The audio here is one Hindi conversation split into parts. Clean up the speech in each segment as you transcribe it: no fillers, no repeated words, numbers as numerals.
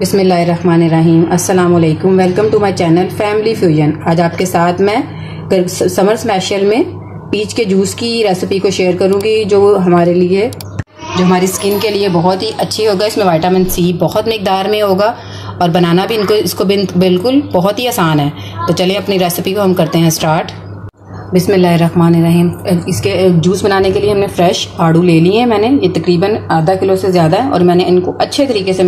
बिस्मिल्लाहिर्रहमानिर्रहीम। अस्सलाम वालेकुम। Welcome to my channel Family Fusion. आज आपके साथ मैं समर स्पेशल में पीच के जूस की रेसिपी को शेयर करूंगी, जो हमारी स्किन के लिए बहुत ही अच्छी होगा। इसमें विटामिन सी बहुत मिकदार में होगा और बनाना भी इसको बिल्कुल बहुत ही आसान है। तो चलिए अपनी रेसिपी को हम करते हैं स्टार्ट। बिस्मिल्लाहिर्रहमानिर्रहीम। इसके जूस बनाने के लिए हमने फ्रेश आड़ू ले लिए हैं। मैंने ये तकरीबन आधा किलो से ज़्यादा है और मैंने इनको अच्छे तरीके से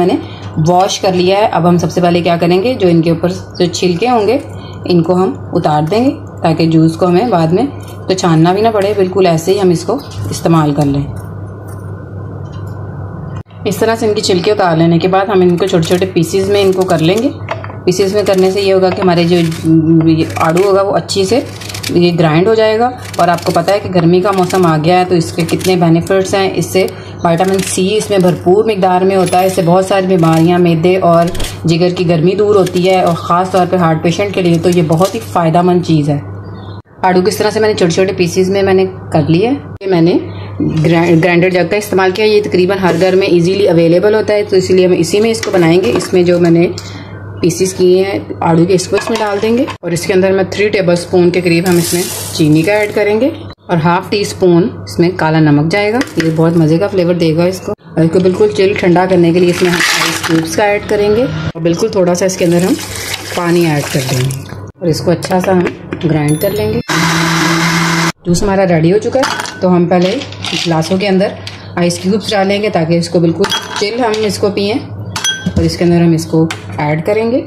वॉश कर लिया है। अब हम सबसे पहले क्या करेंगे, जो इनके ऊपर जो छिलके होंगे इनको हम उतार देंगे ताकि जूस को हमें बाद में तो छानना भी ना पड़े, बिल्कुल ऐसे ही हम इसको इस्तेमाल कर लें। इस तरह से इनकी छिलके उतार लेने के बाद हम इनको छोटे छोटे पीसीज में इनको कर लेंगे। पीसीज में करने से ये होगा कि हमारे जो आड़ू होगा वो अच्छी से ये ग्राइंड हो जाएगा। और आपको पता है कि गर्मी का मौसम आ गया है तो इसके कितने बेनिफिट्स हैं। इससे विटामिन सी इसमें भरपूर मिकदार में होता है। इससे बहुत सारी बीमारियां, मैदे और जिगर की गर्मी दूर होती है और ख़ास तौर पे हार्ट पेशेंट के लिए तो ये बहुत ही फ़ायदेमंद चीज़ है। आड़ू किस तरह से मैंने छोटे छोटे पीसीज में मैंने कर लिए। मैंने ग्राइंडर जग का इस्तेमाल किया। ये तकरीबन हर घर में इजीली अवेलेबल होता है, तो इसलिए हम इसी में इसको बनाएंगे। इसमें जो मैंने पीसीस किए हैं आड़ू के इसको इसमें डाल देंगे और इसके अंदर मैं 3 टेबलस्पून के करीब हम इसमें चीनी का ऐड करेंगे और हाफ टी स्पून इसमें काला नमक जाएगा। ये बहुत मज़े का फ्लेवर देगा इसको। और इसको बिल्कुल चिल ठंडा करने के लिए इसमें हम आइस क्यूब्स का ऐड करेंगे और बिल्कुल थोड़ा सा इसके अंदर हम पानी ऐड कर देंगे और इसको अच्छा सा हम ग्राइंड कर लेंगे। जूस हमारा रेडी हो चुका है, तो हम पहले गिलासों के अंदर आइस क्यूब्स डालेंगे ताकि इसको बिल्कुल चिल हम इसको पिएं और इसके अंदर हम इसको ऐड करेंगे।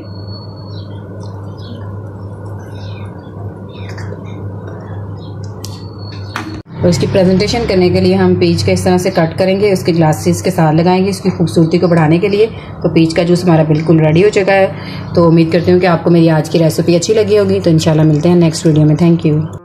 और इसकी प्रेजेंटेशन करने के लिए हम पीच का इस तरह से कट करेंगे, उसके ग्लासेस के साथ लगाएंगे इसकी खूबसूरती को बढ़ाने के लिए। तो पीच का जूस हमारा बिल्कुल रेडी हो चुका है। तो उम्मीद करती हूँ कि आपको मेरी आज की रेसिपी अच्छी लगी होगी। तो इंशाल्लाह मिलते हैं नेक्स्ट वीडियो में। Thank you.